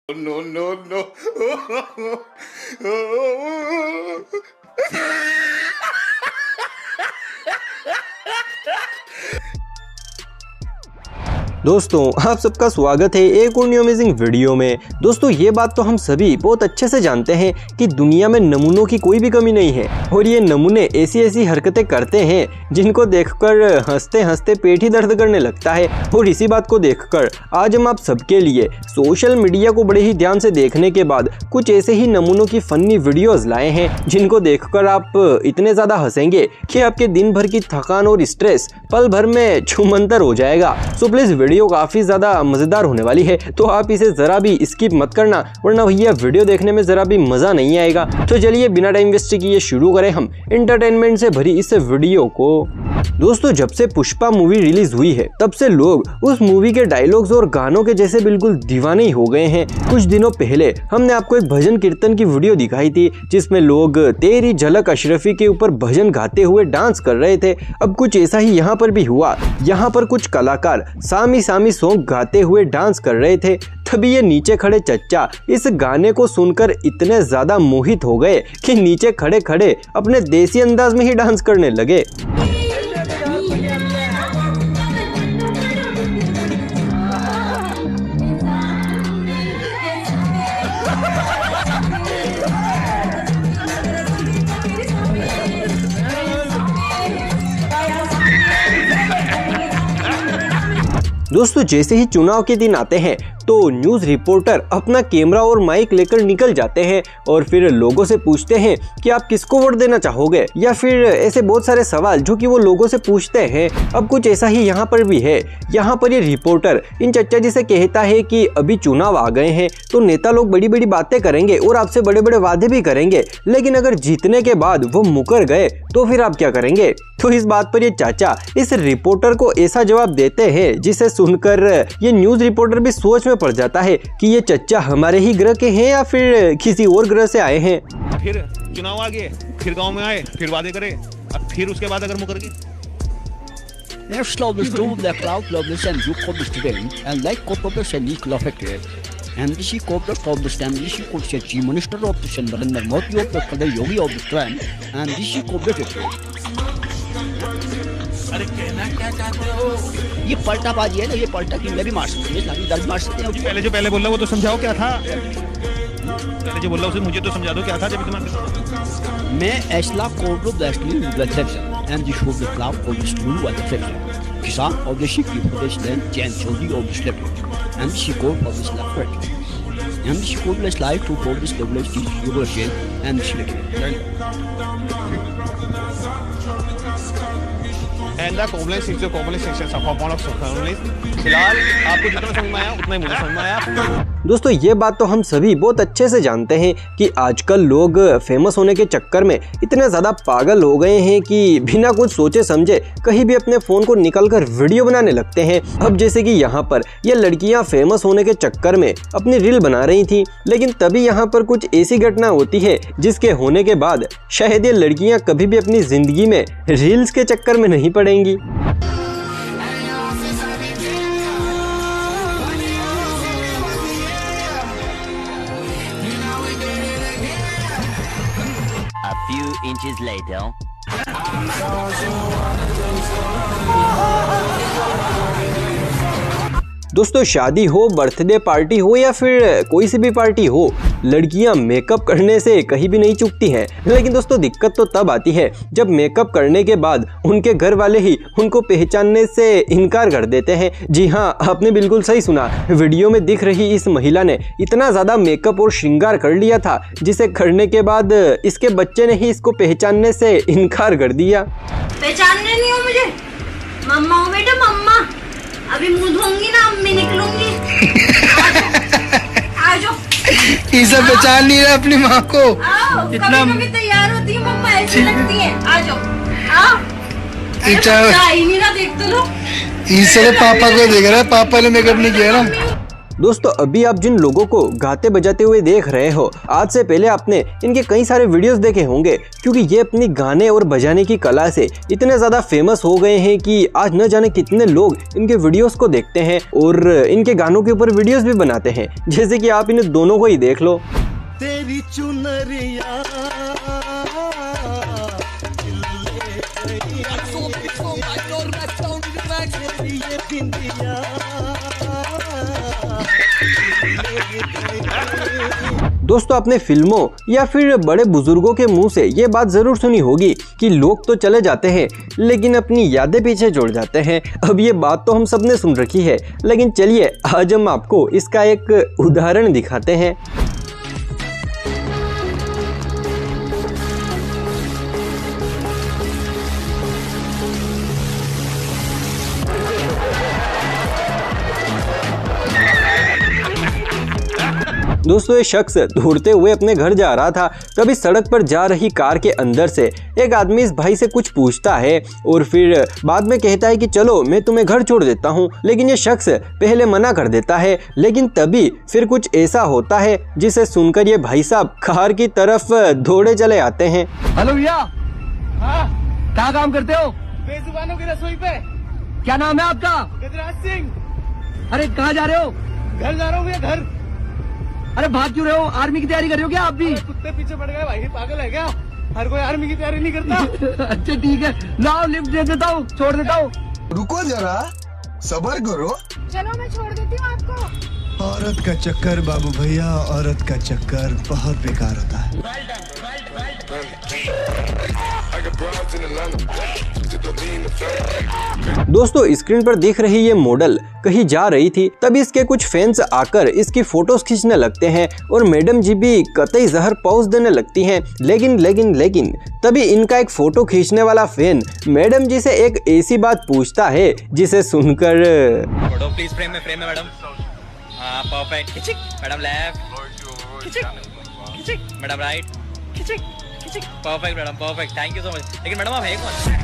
No, no, no. दोस्तों आप सबका स्वागत है एक और न्यू अमेजिंग वीडियो में। दोस्तों ये बात तो हम सभी बहुत अच्छे से जानते हैं कि दुनिया में नमूनों की कोई भी कमी नहीं है और ये नमूने ऐसी ऐसी हरकतें करते हैं जिनको देखकर हंसते हंसते पेट ही दर्द करने लगता है। और इसी बात को देखकर आज हम आप सबके लिए सोशल मीडिया को बड़े ही ध्यान से देखने के बाद कुछ ऐसे ही नमूनों की फनी वीडियोज लाए हैं जिनको देखकर आप इतने ज़्यादा हंसेंगे कि आपके दिन भर की थकान और स्ट्रेस पल भर में छूमंतर हो जाएगा। सो प्लीज़ वीडियो काफी ज्यादा मजेदार होने वाली है तो आप इसे जरा भी स्किप मत करना वरना भैया वीडियो देखने में जरा भी मजा नहीं आएगा। तो चलिए बिना टाइम वेस्ट किए शुरू करें हम एंटरटेनमेंट से भरी इस वीडियो को। दोस्तों जब से पुष्पा मूवी रिलीज हुई है तब से लोग उस मूवी के डायलॉग्स और गानों के जैसे बिल्कुल दीवाने ही हो गए हैं। कुछ दिनों पहले हमने आपको एक भजन कीर्तन की वीडियो दिखाई थी जिसमें लोग तेरी झलक अशरफी के ऊपर भजन गाते हुए डांस कर रहे थे। अब कुछ ऐसा ही यहाँ पर भी हुआ। यहाँ पर कुछ कलाकार सामी सामी सॉन्ग गाते हुए डांस कर रहे थे। तभी ये नीचे खड़े चच्चा इस गाने को सुनकर इतने ज्यादा मोहित हो गए कि नीचे खड़े खड़े अपने देसी अंदाज में ही डांस करने लगे। दोस्तों जैसे ही चुनाव के दिन आते हैं तो न्यूज़ रिपोर्टर अपना कैमरा और माइक लेकर निकल जाते हैं और फिर लोगों से पूछते हैं कि आप किसको वोट देना चाहोगे, या फिर ऐसे बहुत सारे सवाल जो कि वो लोगों से पूछते हैं। अब कुछ ऐसा ही यहाँ पर भी है। यहाँ पर ये रिपोर्टर इन चच्चा जी से कहता है कि अभी चुनाव आ गए हैं तो नेता लोग बड़ी बड़ी बातें करेंगे और आपसे बड़े बड़े वादे भी करेंगे, लेकिन अगर जीतने के बाद वो मुकर गए तो फिर आप क्या करेंगे। तो इस बात पर ये चाचा इस रिपोर्टर को ऐसा जवाब देते हैं जिसे सुनकर ये न्यूज़ रिपोर्टर भी सोच में पड़ जाता है कि ये चच्चा हमारे ही ग्रह के हैं या फिर किसी और ग्रह से आए हैं। फिर चुनाव आ गए, फिर गांव में आए, फिर वादे करे और फिर उसके बाद अगर मुकर गए। Next love is true, the crowd loves and you call the student and like corporate and equal affected. And this is corporate of the stand, this is called Chief Minister of the Center and the Modi of the Kadai Yogi of the Strand, and this is corporate. अरे कहना क्या चाहते हो? ये पलटाबाजी है ना, ये पलटा की मैं भी मार सकती हूँ, दर्द मार सकते हैं। पहले बोल रहा वो तो समझाओ क्या था। पहले जो बोल रहा उसे मुझे तो समझा दो क्या था। जब इतना मैं ऐसला कोड ऑफ द एस्टली reflection and this should be cloud of the stool and reflection किसान ऑफ द शिप की प्रदेश लैंड जैन चौधरी of the slip and this code of the slip and this code is like to for this double-edged revolution and this and the complex section of फिलहाल आपको जितना समझ में आया उतना ही मुझे समझ में आया। दोस्तों ये बात तो हम सभी बहुत अच्छे से जानते हैं कि आजकल लोग फेमस होने के चक्कर में इतने ज़्यादा पागल हो गए हैं कि बिना कुछ सोचे समझे कहीं भी अपने फ़ोन को निकालकर वीडियो बनाने लगते हैं। अब जैसे कि यहाँ पर ये लड़कियाँ फेमस होने के चक्कर में अपनी रील बना रही थी, लेकिन तभी यहाँ पर कुछ ऐसी घटना होती है जिसके होने के बाद शायद ये लड़कियाँ कभी भी अपनी ज़िंदगी में रील्स के चक्कर में नहीं पड़ेंगी। A few inches later. दोस्तों शादी हो, बर्थडे पार्टी हो या फिर कोई सी भी पार्टी हो, लड़कियां मेकअप करने से कहीं भी नहीं चूकती हैं। लेकिन दोस्तों दिक्कत तो तब आती है जब मेकअप करने के बाद उनके घर वाले ही उनको पहचानने से इनकार कर देते हैं। जी हाँ, आपने बिल्कुल सही सुना। वीडियो में दिख रही इस महिला ने इतना ज़्यादा मेकअप और श्रृंगार कर लिया था जिसे करने के बाद इसके बच्चे ने ही इसको पहचानने से इनकार कर दिया। पहचानने नहीं हो मुझे, मम्मा हो बेटा मम्मा, अभी मुंह धोऊंगी ना अम्मी निकलूंगी। आ जाओ। इसे पहचान नहीं रहा अपनी माँ को। इतना कभी तैयार होती है मम्मा, ऐसी लगती है। आ जाओ। आओ। इसे ही नहीं रहा, देख तो लो। इसे पापा को देख रहा है, पापा ने मेकअप नहीं किया ना। दोस्तों अभी आप जिन लोगों को गाते बजाते हुए देख रहे हो, आज से पहले आपने इनके कई सारे वीडियोस देखे होंगे, क्योंकि ये अपनी गाने और बजाने की कला से इतने ज्यादा फेमस हो गए हैं कि आज न जाने कितने लोग इनके वीडियोस को देखते हैं और इनके गानों के ऊपर वीडियोस भी बनाते हैं। जैसे कि आप इन दोनों को ही देख लो। तेरी चुनरिया दोस्तों आपने फिल्मों या फिर बड़े बुजुर्गों के मुंह से ये बात जरूर सुनी होगी कि लोग तो चले जाते हैं लेकिन अपनी यादें पीछे छोड़ जाते हैं। अब ये बात तो हम सब ने सुन रखी है, लेकिन चलिए आज हम आपको इसका एक उदाहरण दिखाते हैं। दोस्तों ये शख्स दौड़ते हुए अपने घर जा रहा था, तभी सड़क पर जा रही कार के अंदर से एक आदमी इस भाई से कुछ पूछता है और फिर बाद में कहता है कि चलो मैं तुम्हें घर छोड़ देता हूँ, लेकिन ये शख्स पहले मना कर देता है। लेकिन तभी फिर कुछ ऐसा होता है जिसे सुनकर ये भाई साहब कार की तरफ दौड़े चले आते हैं। हेलो भैया, क्या काम करते हो? बेजुबानों की रसोई पे। क्या नाम है आपका? गजराज सिंह। अरे कहाँ जा रहे हो? घर जा रहा हूँ भैया, घर। अरे भाग क्यों रहे हो? आर्मी की तैयारी कर रहे हो क्या आप भी? कुत्ते पीछे पड़ गए भाई, पागल है क्या? हर कोई आर्मी की तैयारी नहीं करता। अच्छा ठीक है, लाओ लिफ्ट दे देता हूँ, छोड़ देता हूँ। रुको जरा, सबर करो। चलो मैं छोड़ देती हूँ आपको। औरत का चक्कर बाबू भैया, औरत का चक्कर बहुत बेकार होता है। दोस्तों स्क्रीन पर दिख रही ये मॉडल कहीं जा रही थी, तभी इसके कुछ फैंस आकर इसकी फोटोज खींचने लगते हैं और मैडम जी भी कतई जहर पौज देने लगती हैं। लेकिन तभी इनका एक फोटो खींचने वाला फैन मैडम जी से एक ऐसी बात पूछता है जिसे सुनकर फोटो प्लीज फ्रेम में मैडम। हाँ परफेक्ट। खिचिक मैडम, लेफ्ट खिचिक, खिचिक मैडम, राइट खिचिक, खिचिक perfect madam, perfect, thank you so much. लेकिन मैडम आप है कौन?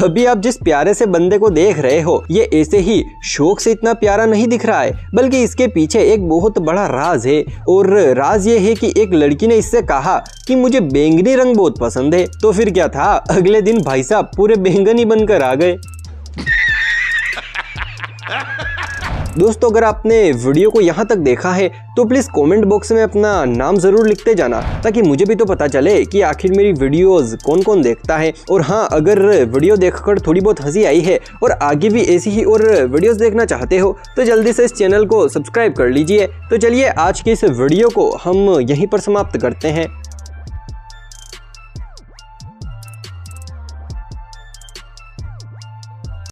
अभी आप जिस प्यारे से बंदे को देख रहे हो, ये ऐसे ही शौक से इतना प्यारा नहीं दिख रहा है, बल्कि इसके पीछे एक बहुत बड़ा राज है। और राज ये है कि एक लड़की ने इससे कहा कि मुझे बैंगनी रंग बहुत पसंद है। तो फिर क्या था, अगले दिन भाई साहब पूरे बैंगनी बनकर आ गए। दोस्तों अगर आपने वीडियो को यहाँ तक देखा है तो प्लीज कमेंट बॉक्स में अपना नाम जरूर लिखते जाना, ताकि मुझे भी तो पता चले कि आखिर मेरी वीडियोस कौन कौन देखता है। और हाँ, अगर वीडियो देखकर थोड़ी बहुत हंसी आई है और आगे भी ऐसी ही और वीडियोस देखना चाहते हो तो जल्दी से इस चैनल को सब्सक्राइब कर लीजिए। तो चलिए आज के इस वीडियो को हम यहीं पर समाप्त करते हैं।